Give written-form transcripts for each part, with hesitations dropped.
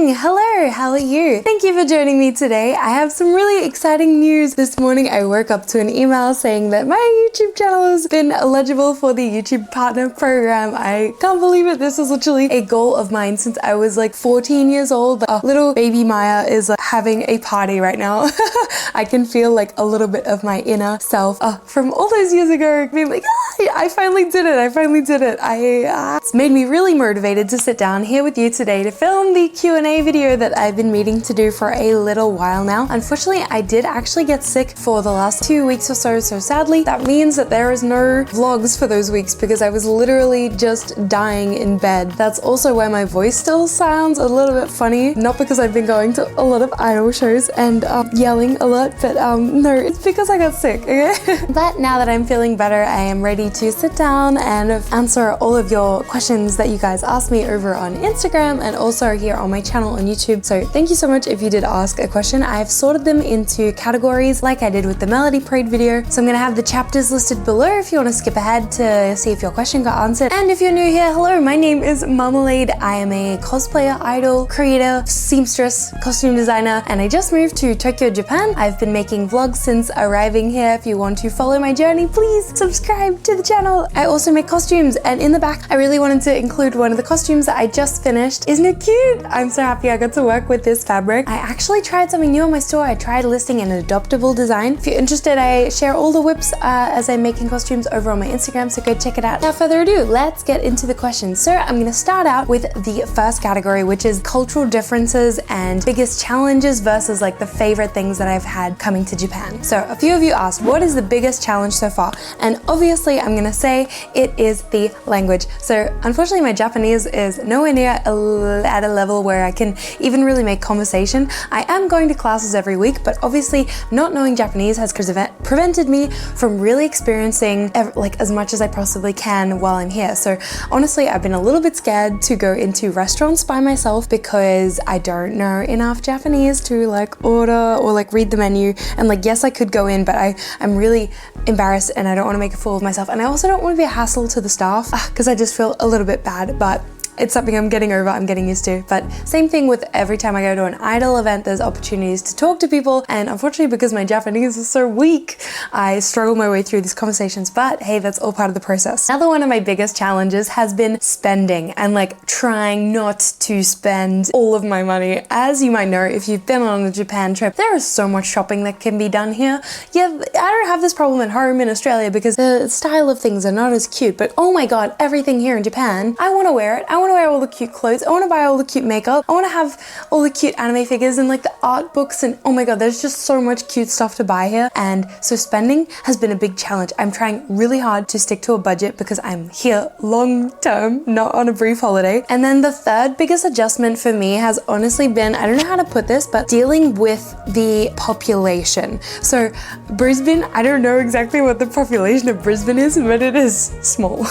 morning! Hello, how are you? Thank you for joining me today. I have some really exciting news. This morning I woke up to an email saying that my YouTube channel has been eligible for the YouTube Partner Program. I can't believe it. This was literally a goal of mine since I was like 14 years old. Little baby Maya is having a party right now. I can feel like a little bit of my inner self from all those years ago being like, I finally did it. I finally did it. It's made me really motivated to sit down here with you today to film the Q&A video that I've been meaning to do for a little while now. Unfortunately, I did actually get sick for the last 2 weeks or so sadly, that means that there is no vlogs for those weeks because I was literally just dying in bed. That's also why my voice still sounds a little bit funny, not because I've been going to a lot of idol shows and yelling a lot, but no, it's because I got sick, okay? But now that I'm feeling better, I am ready to sit down and answer all of your questions that you guys asked me over on Instagram and also here on my channel on YouTube. So thank you so much if you did ask a question. I've sorted them into categories like I did with the Melody Parade video. So I'm gonna have the chapters listed below if you want to skip ahead to see if your question got answered. And if you're new here, hello, my name is Marmalade. I am a cosplayer, idol, creator, seamstress, costume designer, and I just moved to Tokyo, Japan. I've been making vlogs since arriving here. If you want to follow my journey, please subscribe to the channel. I also make costumes, and in the back, I really wanted to include one of the costumes that I just finished. Isn't it cute? I'm so happy I got to work with this fabric. I actually tried something new on my store. I tried listing an adoptable design. If you're interested, I share all the whips as I'm making costumes over on my Instagram, so go check it out. Without further ado, let's get into the questions. So I'm gonna start out with the first category, which is cultural differences and biggest challenges versus like the favorite things that I've had coming to Japan. So a few of you asked, what is the biggest challenge so far? And obviously I'm gonna say it is the language. So unfortunately my Japanese is nowhere near at a level where I can even really make conversation. I am going to classes every week, but obviously not knowing Japanese has prevented me from really experiencing like as much as I possibly can while I'm here. So honestly, I've been a little bit scared to go into restaurants by myself because I don't know enough Japanese to like order or like read the menu. And like, yes, I could go in, but I'm really embarrassed and I don't want to make a fool of myself. And I also don't want to be a hassle to the staff because I just feel a little bit bad, but it's something I'm getting over, I'm getting used to. But same thing with every time I go to an idol event, there's opportunities to talk to people. And unfortunately, because my Japanese is so weak, I struggle my way through these conversations, but hey, that's all part of the process. Another one of my biggest challenges has been spending and like trying not to spend all of my money. As you might know, if you've been on a Japan trip, there is so much shopping that can be done here. Yeah, I don't have this problem at home in Australia because the style of things are not as cute, but oh my God, everything here in Japan, I want to wear it. I want to wear all the cute clothes. I want to buy all the cute makeup. I want to have all the cute anime figures and like the art books and oh my God, there's just so much cute stuff to buy here. And so spending has been a big challenge. I'm trying really hard to stick to a budget because I'm here long term, not on a brief holiday. And then the third biggest adjustment for me has honestly been, I don't know how to put this, but dealing with the population. So Brisbane, I don't know exactly what the population of Brisbane is, but it is small.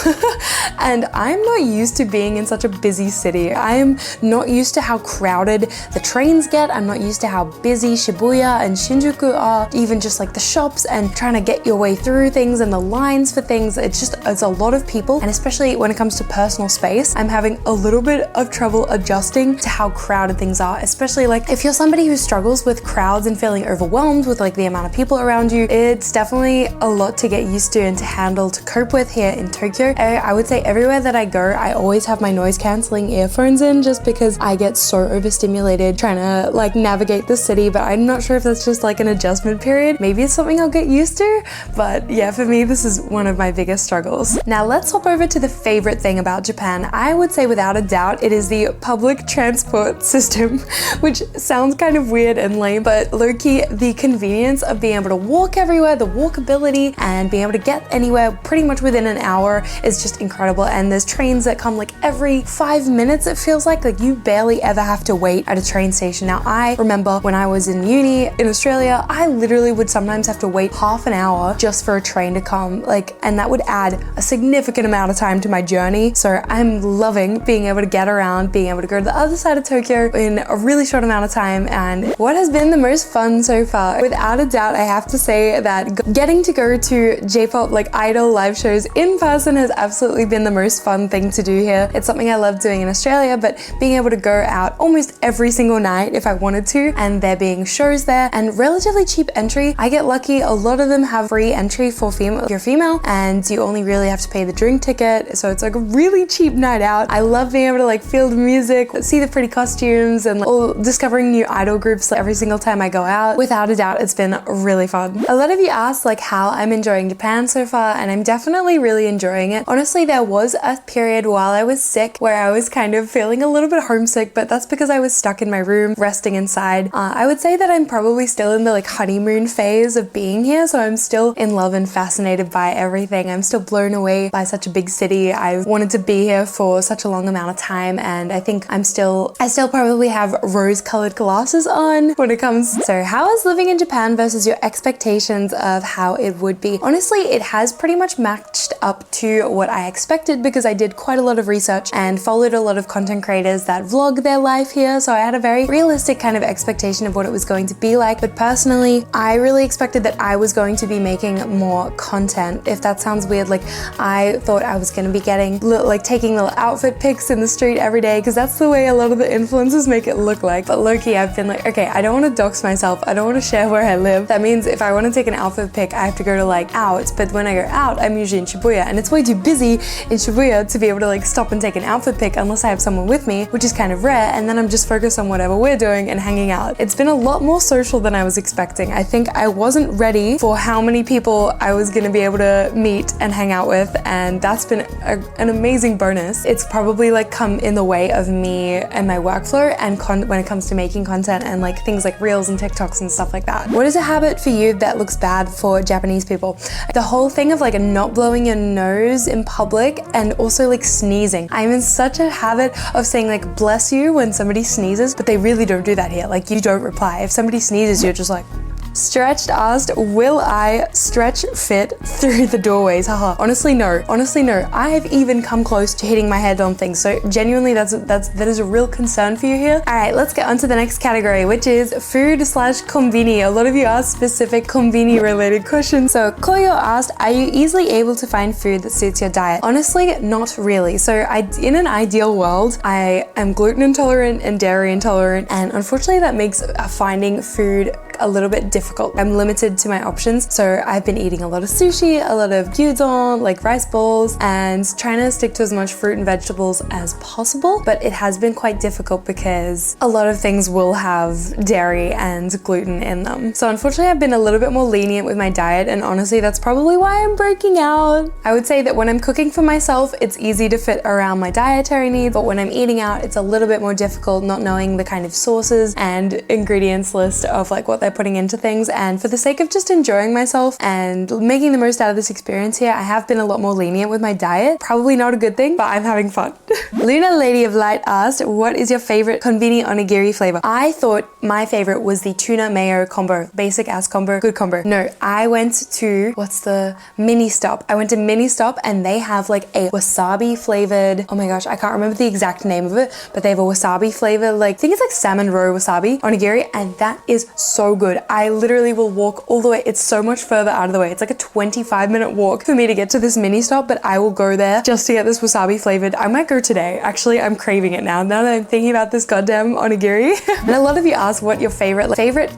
And I'm not used to being in such a busy city. I am not used to how crowded the trains get. I'm not used to how busy Shibuya and Shinjuku are, even just like the shops and trying to get your way through things and the lines for things. It's a lot of people. And especially when it comes to personal space, I'm having a little bit of trouble adjusting to how crowded things are, especially like if you're somebody who struggles with crowds and feeling overwhelmed with like the amount of people around you, it's definitely a lot to get used to and to handle, to cope with here in Tokyo. I would say everywhere that I go, I always have my noise cancelling earphones in just because I get so overstimulated trying to like navigate the city, but I'm not sure if that's just like an adjustment period. Maybe it's something I'll get used to, but yeah, for me, this is one of my biggest struggles. Now let's hop over to the favorite thing about Japan. I would say without a doubt, it is the public transport system, which sounds kind of weird and lame, but low-key, the convenience of being able to walk everywhere, the walkability and being able to get anywhere pretty much within an hour is just incredible. And there's trains that come like every 5 minutes, it feels like you barely ever have to wait at a train station. Now I remember when I was in uni in Australia, I literally would sometimes have to wait half an hour just for a train to come, and that would add a significant amount of time to my journey. So I'm loving being able to get around, being able to go to the other side of Tokyo in a really short amount of time. And what has been the most fun so far? Without a doubt, I have to say that getting to go to J-pop like idol live shows in person has absolutely been the most fun thing to do here. It's something I loved doing in Australia, but being able to go out almost every single night if I wanted to, and there being shows there and relatively cheap entry. I get lucky, a lot of them have free entry for if you're female, and you only really have to pay the drink ticket, so it's like a really cheap night out. I love being able to like feel the music, see the pretty costumes, and discovering new idol groups like every single time I go out. Without a doubt, it's been really fun. A lot of you asked like how I'm enjoying Japan so far, and I'm definitely really enjoying it. Honestly, there was a period while I was sick where I was kind of feeling a little bit homesick, but that's because I was stuck in my room resting inside. I would say that I'm probably still in the like honeymoon phase of being here, so I'm still in love and fascinated by everything. I'm still blown away by such a big city. I've wanted to be here for such a long amount of time, and I think I still probably have rose-colored glasses on when it comes. So how is living in Japan versus your expectations of how it would be? Honestly, it has pretty much matched up to what I expected because I did quite a lot of research and followed a lot of content creators that vlog their life here, so I had a very realistic kind of expectation of what it was going to be like. But personally, I really expected that I was going to be making more content. If that sounds weird, like I thought I was going to be getting taking little outfit pics in the street every day, because that's the way a lot of the influencers make it look like. But low-key, I've been like, okay, I don't want to dox myself, I don't want to share where I live. That means if I want to take an outfit pic, I have to go to like out, but when I go out, I'm usually in Shibuya, and it's way too busy in Shibuya to be able to like stop and take an outfit pic unless I have someone with me, which is kind of rare, and then I'm just focused on whatever we're doing and hanging out. It's been a lot more social than I was expecting. I think I wasn't ready for how many people I was going to be able to meet and hang out with, and that's been an amazing bonus. It's probably like come in the way of me and my workflow and when it comes to making content and like things like reels and TikToks and stuff like that. What is a habit for you that looks bad for Japanese people? The whole thing of like not blowing your nose in public and also like sneezing. I'm in such a habit of saying like bless you when somebody sneezes, but they really don't do that here. Like you don't reply. If somebody sneezes, you're just like, Stretched asked, will I stretch fit through the doorways? Haha. Honestly, no. Honestly, no. I have even come close to hitting my head on things. So genuinely, that is a real concern for you here. All right, let's get on to the next category, which is food/Combini. A lot of you asked specific Combini related questions. So Koyo asked, are you easily able to find food that suits your diet? Honestly, not really. So in an ideal world, I am gluten intolerant and dairy intolerant. And unfortunately, that makes finding food a little bit difficult. I'm limited to my options, so I've been eating a lot of sushi, a lot of gyudon, like rice balls, and trying to stick to as much fruit and vegetables as possible, but it has been quite difficult because a lot of things will have dairy and gluten in them. So unfortunately, I've been a little bit more lenient with my diet, and honestly, that's probably why I'm breaking out. I would say that when I'm cooking for myself, it's easy to fit around my dietary needs, but when I'm eating out, it's a little bit more difficult not knowing the kind of sauces and ingredients list of like what they're putting into things. And for the sake of just enjoying myself and making the most out of this experience here, I have been a lot more lenient with my diet. Probably not a good thing, but I'm having fun. Luna Lady of Light asked, what is your favorite Combini onigiri flavor? I thought my favorite was the tuna mayo combo. Basic ass combo, good combo. No, I went to, what's the Mini Stop? I went to Mini Stop and they have like a wasabi flavored, oh my gosh, I can't remember the exact name of it, but they have a wasabi flavor, like I think it's like salmon roe wasabi onigiri, and that is so good. I literally will walk all the way. It's so much further out of the way. It's like a 25-minute walk for me to get to this Mini Stop, but I will go there just to get this wasabi flavored. I might go today. Actually, I'm craving it now that I'm thinking about this goddamn onigiri. And a lot of you asked what your favorite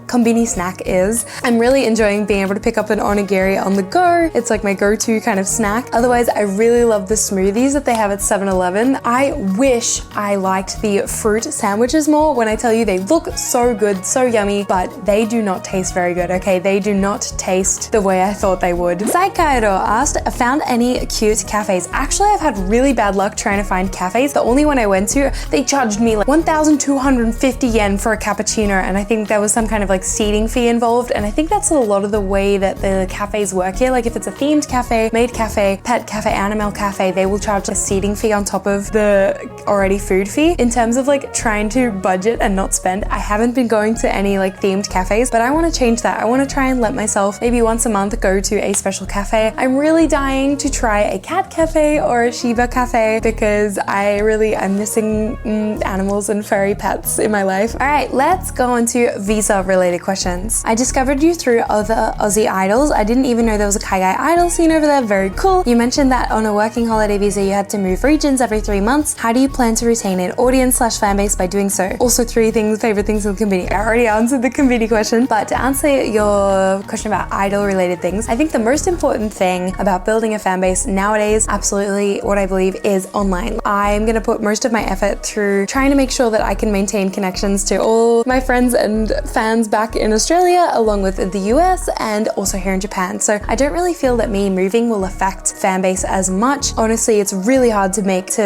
Combini snack is. I'm really enjoying being able to pick up an onigiri on the go. It's like my go-to kind of snack. Otherwise, I really love the smoothies that they have at 7-Eleven. I wish I liked the fruit sandwiches more. When I tell you they look so good, so yummy, but they do not taste very good, okay? They do not taste the way I thought they would. Saikairo asked, found any cute cafes? Actually, I've had really bad luck trying to find cafes. The only one I went to, they charged me like 1,250 yen for a cappuccino, and I think there was some kind of like seating fee involved, and I think that's a lot of the way that the cafes work here. Like if it's a themed cafe, maid cafe, pet cafe, animal cafe, they will charge a seating fee on top of the already food fee. In terms of like trying to budget and not spend, I haven't been going to any like themed cafes cafes, but I want to change that. I want to try and let myself maybe once a month go to a special cafe. I'm really dying to try a cat cafe or a Shiba cafe because I'm missing animals and furry pets in my life. All right, let's go on to visa related questions. I discovered you through other Aussie idols. I didn't even know there was a Kaigai idol scene over there. Very cool. You mentioned that on a working holiday visa you had to move regions every 3 months. How do you plan to retain an audience/fan base by doing so? Also, 3 favorite things in Combini. I already answered the Combini question, but to answer your question about idol related things, I think the most important thing about building a fan base nowadays, absolutely what I believe, is online. I'm going to put most of my effort through trying to make sure that I can maintain connections to all my friends and fans back in Australia, along with the US and also here in Japan. So I don't really feel that me moving will affect fan base as much. Honestly, it's really hard to make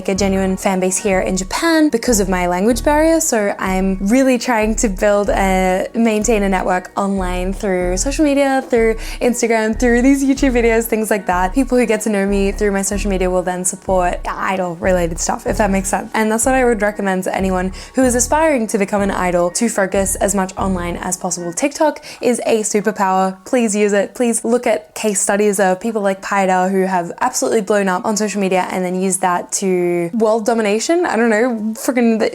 a genuine fan base here in Japan because of my language barrier. So I'm really trying to maintain a network online through social media, through Instagram, through these YouTube videos, things like that. People who get to know me through my social media will then support idol related stuff, if that makes sense. And that's what I would recommend to anyone who is aspiring to become an idol, to focus as much online as possible. TikTok is a superpower. Please use it. Please look at case studies of people like Paida who have absolutely blown up on social media and then use that to world domination. I don't know,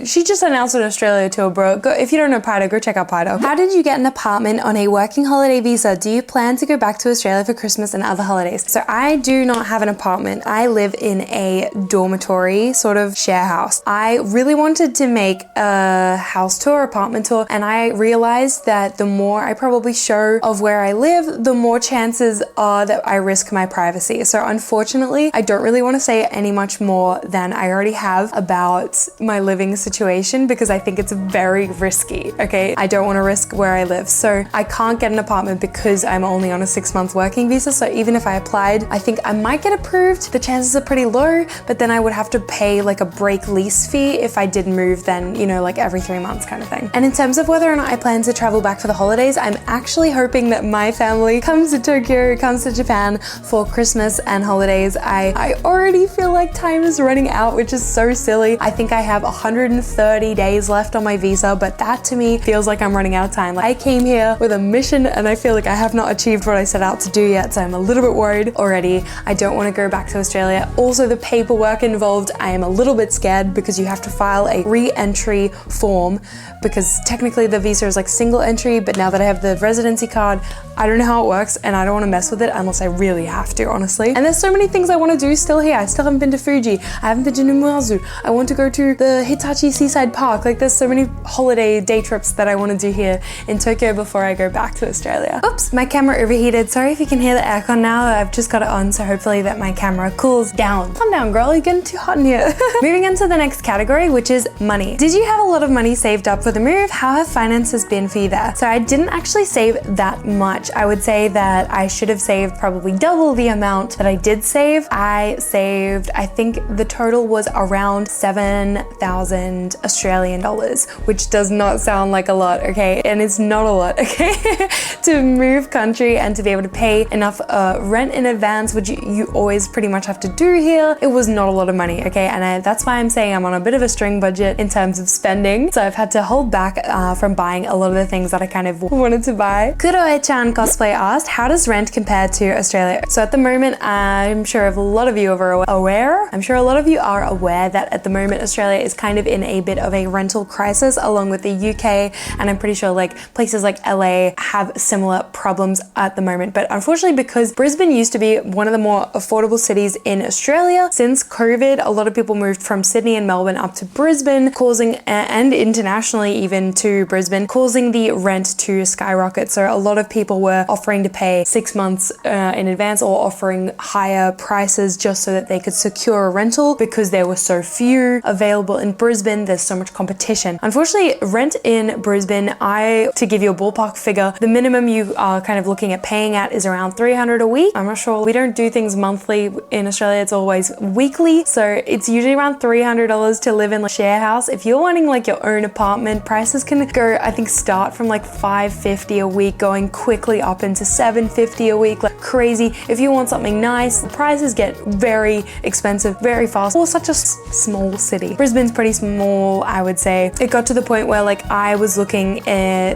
she just announced an Australia tour, bro. If you don't know Paida, go check out Paida. How did you get an apartment on a working holiday visa? Do you plan to go back to Australia for Christmas and other holidays? So I do not have an apartment. I live in a dormitory sort of share house. I really wanted to make a house tour, apartment tour, and I realized that the more I probably show of where I live, the more chances are that I risk my privacy. So unfortunately, I don't really want to say any much more than I already have about my living situation because I think it's very risky, okay? I don't want to risk where I live. So I can't get an apartment because I'm only on a 6-month working visa. So even if I applied, I think I might get approved. The chances are pretty low, but then I would have to pay like a break lease fee if I did move then, you know, like every 3 months kind of thing. And in terms of whether or not I plan to travel back for the holidays, I'm actually hoping that my family comes to Tokyo, comes to Japan for Christmas and holidays. I already feel like time is running out, which is so silly. I think I have 130 days left on my visa, but that to me feels like I'm running out of time. Like I came here with a mission and I feel like I have not achieved what I set out to do yet, so I'm a little bit worried already. I don't want to go back to Australia. Also, the paperwork involved, I am a little bit scared because you have to file a re-entry form because technically the visa is like single entry, but now that I have the residency card, I don't know how it works and I don't want to mess with it unless I really have to, honestly. And there's so many things I want to do still here. I still haven't been to Fuji. I haven't been to Numazu. I want to go to the Hitachi Seaside Park. Like there's so many holiday day trips that I want to do here in Tokyo before I go back to Australia. Oops, my camera overheated. Sorry if you can hear the aircon now. I've just got it on, so hopefully that my camera cools down. Calm down, girl. You're getting too hot in here. Moving on to the next category, which is money. Did you have a lot of money saved up for the move? How have finances been for you there? So I didn't actually save that much. I would say that I should have saved probably double the amount that I did save. I saved, I think the total was around 7,000 Australian dollars, which does not sound like a lot, okay? And it's not a lot, okay? To move country and to be able to pay enough rent in advance, which you always pretty much have to do here, it was not a lot of money, okay? And that's why I'm saying I'm on a bit of a string budget in terms of spending. So I've had to hold back from buying a lot of the things that I kind of wanted to buy. Kuroe-chan Cosplay asked, how does rent compare to Australia? So at the moment, I'm sure a lot of you are aware. I'm sure a lot of you are aware that at the moment, Australia is kind of in a bit of a rental crisis along with the UK. And I'm pretty sure like places like LA have similar problems at the moment. But unfortunately, because Brisbane used to be one of the more affordable cities in Australia, since COVID, a lot of people moved from Sydney and Melbourne up to Brisbane, causing, and internationally even to Brisbane, causing the rent to skyrocket. So a lot of people were offering to pay 6 months in advance or offering higher prices just so that they could secure a rental because there were so few available in Brisbane. There's so much competition. Unfortunately, rent in Brisbane, to give you a ballpark figure, the minimum you are kind of looking at paying at is around $300 a week. I'm not sure. We don't do things monthly in Australia. It's always weekly. So it's usually around $300 to live in a share house. If you're wanting like your own apartment, prices can go, I think, start from like $550 a week, going quickly up into $750 a week, like crazy. If you want something nice, the prices get very expensive very fast for such a small city. Brisbane's pretty small, I would say. It got to the point where like I was looking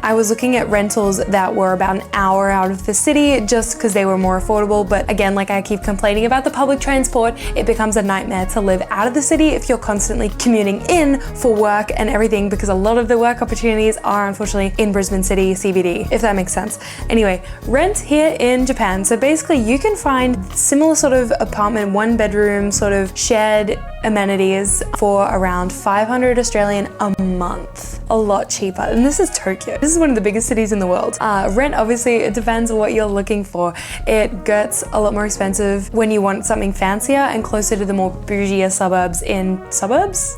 I was looking at rentals that were about an hour out of the city just because they were more affordable. But again, like I keep complaining about the public transport, it becomes a nightmare to live out of the city if you're constantly commuting in for work and everything, because a lot of the work opportunities are unfortunately in Brisbane City CBD, if that makes sense. Anyway, rent here in Japan. So basically you can find similar sort of apartment, one bedroom sort of shared amenities for around 500 Australian a month. A lot cheaper. And this is Tokyo. This is one of the biggest cities in the world. Rent, obviously, it depends on what you're looking for. It gets a lot more expensive when you want something fancier and closer to the more bougier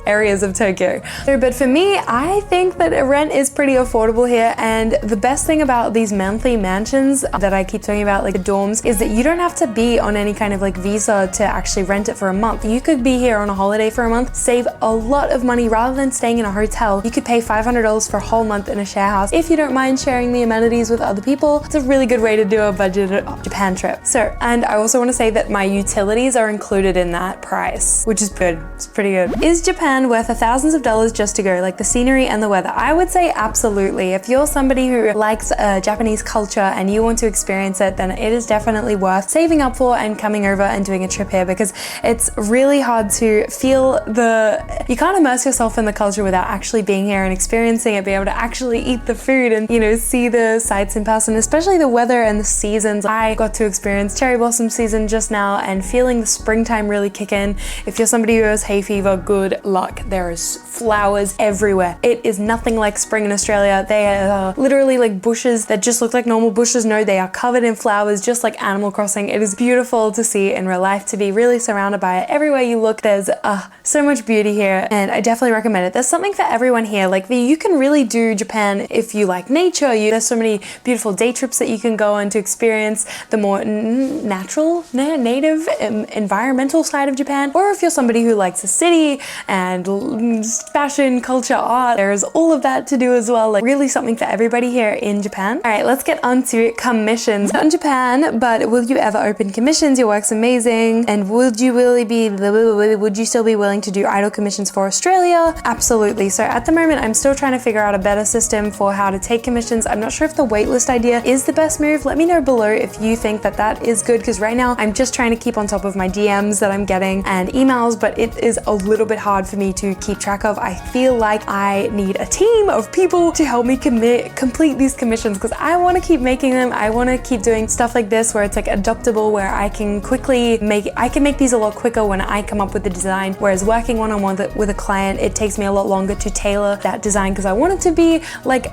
areas of Tokyo. But for me, I think that rent is pretty affordable here. And the best thing about these monthly mansions that I keep talking about, like the dorms, is that you don't have to be on any kind of like visa to actually rent it for a month. You could be here on a holiday for a month, save a lot of money rather than staying in a hotel. You could pay $500 for a whole month in a share house if you don't mind sharing the amenities with other people. It's a really good way to do a budget Japan trip. So, and I also want to say that my utilities are included in that price, which is good. It's pretty good. Is Japan worth thousands of dollars just to go, like the scenery and the weather? I would say absolutely. If you're somebody who likes Japanese culture and you want to experience it, then it is definitely worth saving up for and coming over and doing a trip here, because it's really hard to feel you can't immerse yourself in the culture without actually being here and experiencing it, be able to actually eat the food and, you know, see the sights in person, especially the weather and the seasons. I got to experience cherry blossom season just now and feeling the springtime really kick in. If you're somebody who has hay fever, good luck. There is flowers everywhere. It is nothing like spring in Australia. They are literally like bushes that just look like normal bushes. No, they are covered in flowers, just like Animal Crossing. It is beautiful to see in real life, to be really surrounded by it. Everywhere you look, there's so much beauty here, and I definitely recommend it. There's something for everyone here. Like you can really do Japan if you like nature. There's so many beautiful day trips that you can go on to experience the more natural, native, environmental side of Japan. Or if you're somebody who likes the city and fashion, culture, art, there's all of that to do as well. Like really something for everybody here in Japan. All right, let's get on to commissions. Not in Japan, but will you ever open commissions? Your work's amazing. And would you still be willing to do idol commissions for Australia? Absolutely. So at the moment, I'm still trying to figure out a better system for how to take commissions. I'm not sure if the waitlist idea is the best move. Let me know below if you think that that is good, because right now I'm just trying to keep on top of my DMs that I'm getting and emails, but it is a little bit hard for me to keep track of. I feel like I need a team of people to help me complete these commissions, because I want to keep making them. I want to keep doing stuff like this where it's like adaptable, where I can quickly make these a lot quicker when I come up with the design, whereas working one-on-one with a client, it takes me a lot longer to tailor that design, because I want it to be like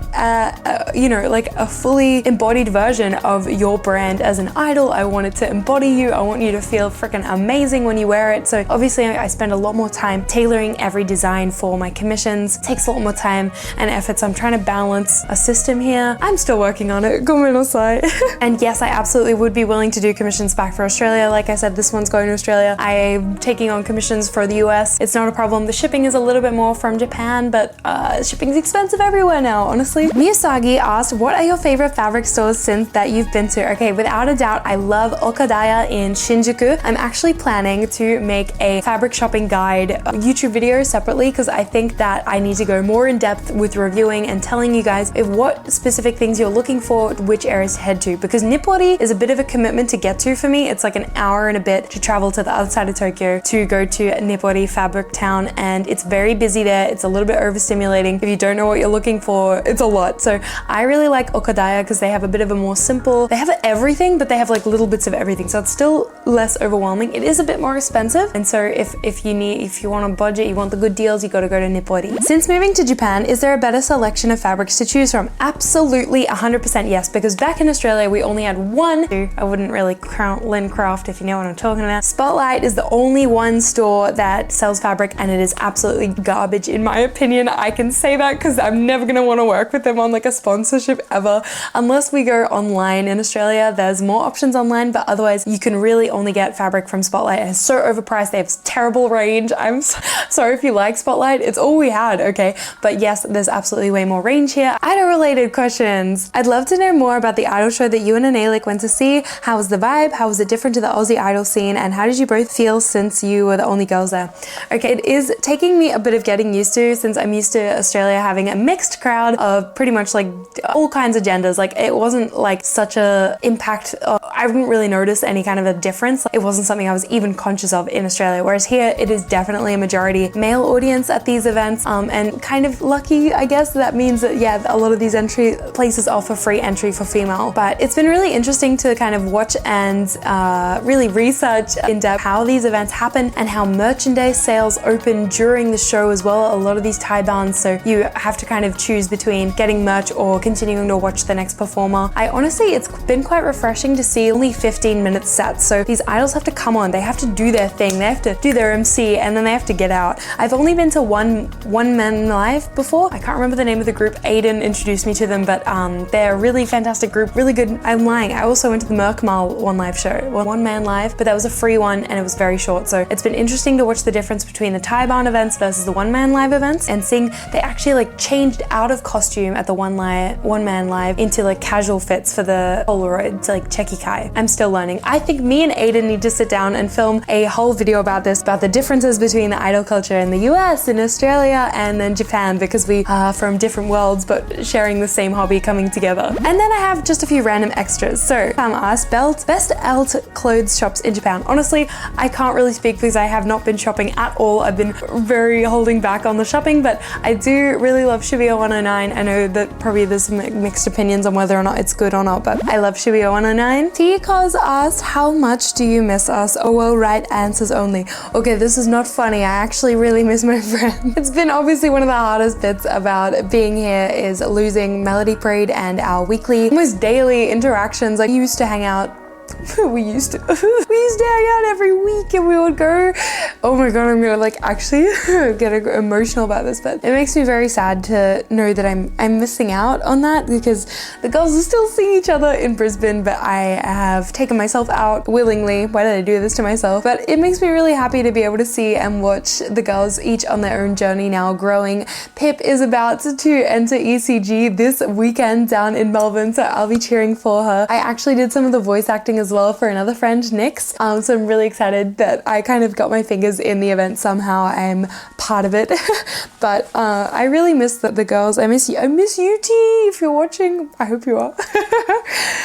like a fully embodied version of your brand as an idol. I want it to embody you. I want you to feel freaking amazing when you wear it. So obviously I spend a lot more time tailoring every design for my commissions. It takes a lot more time and effort, so I'm trying to balance a system here. I'm still working on it. And yes, I absolutely would be willing to do commissions back for Australia. Like I said, this one's going to Australia. I'm taking on commissions for the US. It's not a problem. The shipping is a little bit more from Japan, but shipping is expensive everywhere now, honestly. Miyasagi asked, what are your favorite fabric stores since that you've been to? Okay, without a doubt, I love Okadaya in Shinjuku. I'm actually planning to make a fabric shopping guide YouTube video separately, because I think that I need to go more in depth with reviewing and telling you guys what specific things you're looking for, which areas to head to, because Nippori is a bit of a commitment to get to for me. It's like an hour and a bit to travel to the other side of Tokyo to go to Nippori Fabric Town, and it's very busy there. It's a little bit overstimulating. If you don't know what you're looking for, it's a lot. So I really like Okadaya because they have a bit of a more simple, they have everything, but they have like little bits of everything. So it's still less overwhelming. It is a bit more expensive. And so if you want a budget, you want the good deals, you got to go to Nippori. Since moving to Japan, is there a better selection of fabrics to choose from? Absolutely 100% yes, because back in Australia, we only had one. I wouldn't really count Lynn Craft if you know what I'm talking about. Spotlight is the only one store that sells fabric, and it is absolutely garbage in my opinion. I can say that because I'm never going to want to work with them on like a sponsorship ever, unless we go online. In Australia, there's more options online, but otherwise you can really only get fabric from Spotlight. It's so overpriced. They have terrible range. I'm sorry if you like Spotlight. It's all we had, okay? But yes, there's absolutely way more range here. Idol related questions. I'd love to know more about the idol show that you and Analik went to see. How was the vibe? How was it different to the Aussie idol scene? And how did you both feel since you were the only girls there. Okay, it is taking me a bit of getting used to, since I'm used to Australia having a mixed crowd of pretty much like all kinds of genders. Like it wasn't like such a impact. I didn't really notice any kind of a difference. It wasn't something I was even conscious of in Australia, whereas here it is definitely a majority male audience at these events, and kind of lucky, I guess. That means that, yeah, a lot of these entry places offer free entry for female. But it's been really interesting to kind of watch and really research in depth how these events happen and how merchandise sales open during the show as well. A lot of these tie bands, so you have to kind of choose between getting merch or continuing to watch the next performer. It's been quite refreshing to see only 15-minute sets. So these idols have to come on, they have to do their thing, they have to do their MC, and then they have to get out. I've only been to one man live before. I can't remember the name of the group. Aiden introduced me to them, but they're a really fantastic group, really good. I'm lying, I also went to the Marmalade one live show, one man live, but that was a free one and it was very short. So it's been interesting to watch the difference between the tie band events versus the one man live events, and seeing they actually like changed out of costume at the one man live into like casual fits for the Polaroid to like Checky Kai. I'm still learning. I think me and Aiden need to sit down and film a whole video about this, about the differences between the idol culture in the US and Australia and then Japan, because we are from different worlds but sharing the same hobby, coming together. And then I have just a few random extras. So I'm asked best alt clothes shops in Japan. Honestly, I can't really speak because I have not been shopping at all. I've been very holding back on the shopping, but I do really love Shibuya 109. I know that probably there's some mixed opinions on whether or not it's good or not, but I love Shibuya 109. T-Cause asked, how much do you miss us? Oh well, right answers only. Okay, this is not funny. I actually really miss my friend. It's been obviously one of the hardest bits about being here is losing Melody Parade and our weekly, almost daily interactions. Like, we used to hang out we used to hang out every week, and we would go, oh my god, I'm gonna like actually get emotional about this, but it makes me very sad to know that I'm missing out on that, because the girls are still seeing each other in Brisbane, but I have taken myself out willingly. Why did I do this to myself? But it makes me really happy to be able to see and watch the girls each on their own journey now growing. Pip is about to enter ECG this weekend down in Melbourne, so I'll be cheering for her. I actually did some of the voice acting as well for another friend, Nix. So I'm really excited that I kind of got my fingers in the event somehow. I'm part of it. But I really miss the girls. I miss you. I miss you, T, if you're watching. I hope you are.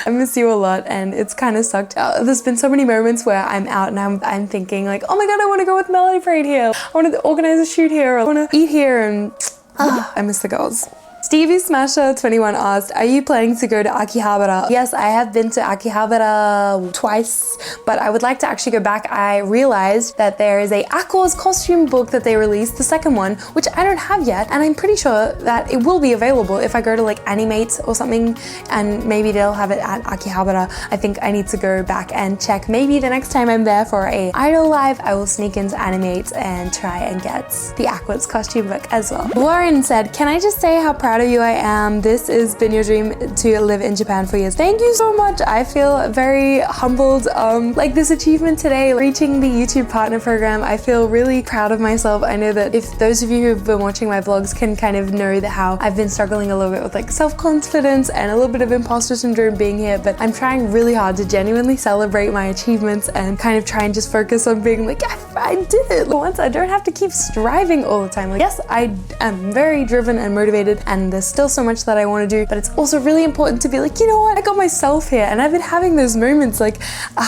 I miss you a lot, and it's kind of sucked. There's been so many moments where I'm out and I'm thinking like, oh my god, I want to go with Melody Parade here. I want to organize a shoot here. Or I want to eat here, and I miss the girls. Stevie Smasher 21 asked, are you planning to go to Akihabara? Yes, I have been to Akihabara twice, but I would like to actually go back. I realized that there is a APHRO's costume book that they released, the second one, which I don't have yet, and I'm pretty sure that it will be available if I go to like Animate or something, and maybe they'll have it at Akihabara. I think I need to go back and check. Maybe the next time I'm there for a Idol Live, I will sneak into Animate and try and get the APHRO's costume book as well. Lauren said, can I just say how proud of you I am? This has been your dream to live in Japan for years. Thank you so much. I feel very humbled. Like this achievement today, reaching the YouTube partner program, I feel really proud of myself. I know that if those of you who've been watching my vlogs can kind of know that how I've been struggling a little bit with like self-confidence and a little bit of imposter syndrome being here, but I'm trying really hard to genuinely celebrate my achievements and kind of try and just focus on being like, I did it once. I don't have to keep striving all the time. Like, yes, I am very driven and motivated, and there's still so much that I want to do, but it's also really important to be like, you know what, I got myself here. And I've been having those moments like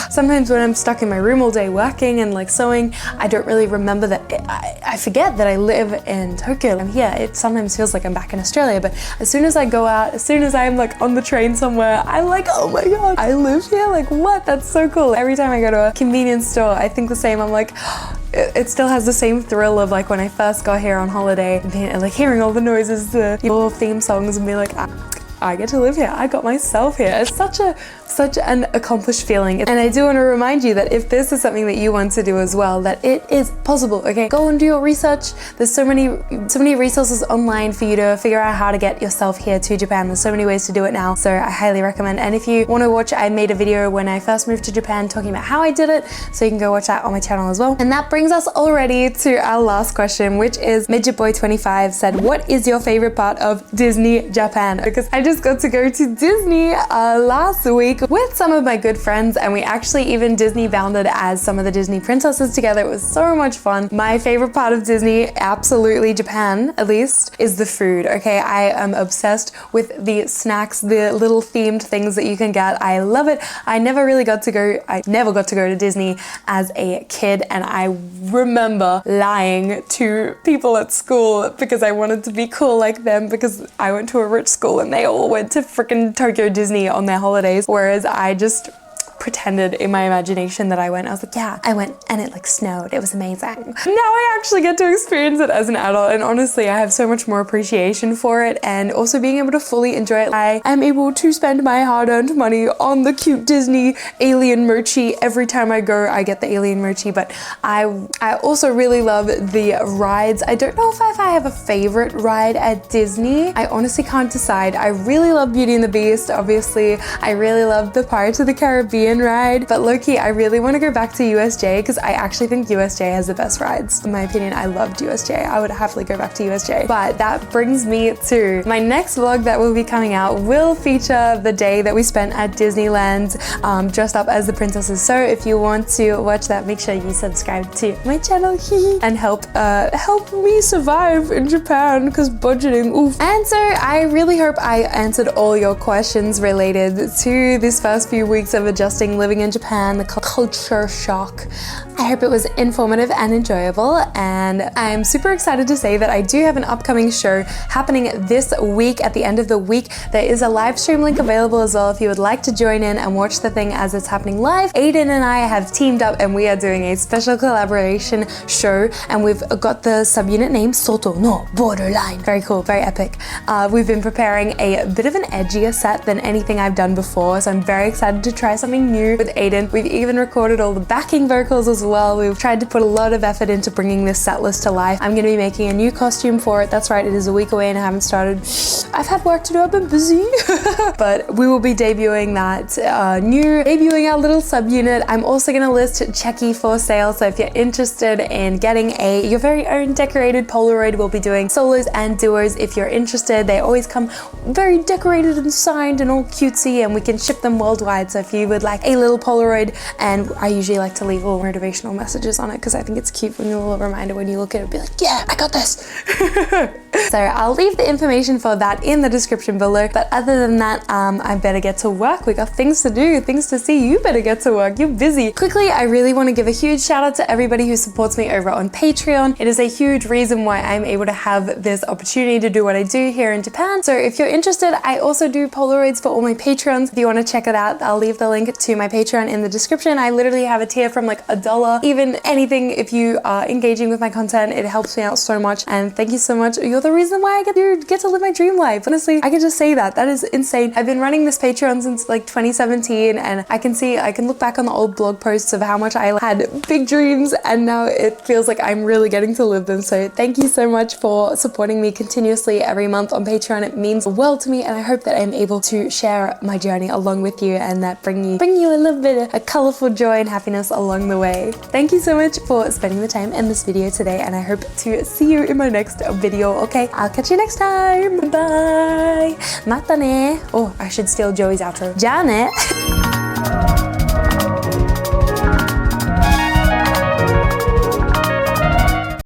sometimes when I'm stuck in my room all day working and like sewing, I don't really remember that I forget that I live in Tokyo. I'm here. It sometimes feels like I'm back in Australia, but as soon as I go out, as soon as I'm like on the train somewhere, I'm like, oh my god, I live here. Like, what? That's so cool. Every time I go to a convenience store, I think the same. I'm like, it still has the same thrill of like when I first got here on holiday and like hearing all the noises, the little theme songs, and be like, I get to live here. I got myself here. It's such an accomplished feeling. And I do want to remind you that if this is something that you want to do as well, that it is possible, okay? Go and do your research. There's so many resources online for you to figure out how to get yourself here to Japan. There's so many ways to do it now, so I highly recommend. And if you want to watch, I made a video when I first moved to Japan talking about how I did it, so you can go watch that on my channel as well. And that brings us already to our last question, which is Midget Boy 25 said, what is your favorite part of Disney Japan? Because I just got to go to Disney last week with some of my good friends, and we actually even Disney bounded as some of the Disney princesses together. It was so much fun. My favorite part of Disney, absolutely Japan at least, is the food. Okay, I am obsessed with the snacks, the little themed things that you can get. I love it. I never got to go to Disney as a kid, and I remember lying to people at school because I wanted to be cool like them, because I went to a rich school and they all went to freaking Tokyo Disney on their holidays, whereas I just pretended in my imagination that I went. I was like, yeah, I went and it like snowed. It was amazing. Now I actually get to experience it as an adult, and honestly, I have so much more appreciation for it, and also being able to fully enjoy it. I am able to spend my hard-earned money on the cute Disney alien merchy. Every time I go, I get the alien merchy, but I also really love the rides. I don't know if I have a favorite ride at Disney. I honestly can't decide. I really love Beauty and the Beast, obviously. I really love the Pirates of the Caribbean ride, but low-key, I really want to go back to USJ because I actually think USJ has the best rides. In my opinion, I loved USJ. I would happily go back to USJ. But that brings me to my next vlog that will be coming out will feature the day that we spent at Disneyland dressed up as the princesses. So if you want to watch that, make sure you subscribe to my channel and help me survive in Japan, because budgeting, oof. And so I really hope I answered all your questions related to this first few weeks of adjusting living in Japan, the culture shock. I hope it was informative and enjoyable, and I'm super excited to say that I do have an upcoming show happening this week. At the end of the week, there is a live stream link available as well if you would like to join in and watch the thing as it's happening live. Aiden and I have teamed up and we are doing a special collaboration show, and we've got the subunit name Soto no Borderline. Very cool, very epic. We've been preparing a bit of an edgier set than anything I've done before, so I'm very excited to try something new with Aiden. We've even recorded all the backing vocals as well. We've tried to put a lot of effort into bringing this set list to life. I'm going to be making a new costume for it. That's right, it is a week away and I haven't started. I've had work to do, I've been busy. But we will be debuting debuting our little subunit. I'm also going to list Checky for sale, so if you're interested in getting your very own decorated Polaroid, we'll be doing solos and duos. If you're interested, they always come very decorated and signed and all cutesy, and we can ship them worldwide. So if you would like a little Polaroid, and I usually like to leave little motivational messages on it because I think it's cute when you a little reminder when you look at it, be like, yeah, I got this. So I'll leave the information for that in the description below, but other than that, I better get to work. We got things to do, things to see. You better get to work, you're busy. Quickly, I really want to give a huge shout out to everybody who supports me over on Patreon. It is a huge reason why I'm able to have this opportunity to do what I do here in Japan. So if you're interested, I also do Polaroids for all my patrons. If you want to check it out, I'll leave the link to my Patreon in the description. I literally have a tier from like $1, even anything. If you are engaging with my content, it helps me out so much, and thank you so much. You're the reason why I get to live my dream life. Honestly, I can just say that is insane. I've been running this Patreon since like 2017, and I can look back on the old blog posts of how much I had big dreams, and now it feels like I'm really getting to live them. So thank you so much for supporting me continuously every month on Patreon. It means the world to me, and I hope that I'm able to share my journey along with you, and that bring you a little bit of a colorful joy and happiness along the way. Thank you so much for spending the time in this video today, and I hope to see you in my next video. Okay, I'll catch you next time. Bye. Mata ne. Oh, I should steal Joey's outro. Ja ne.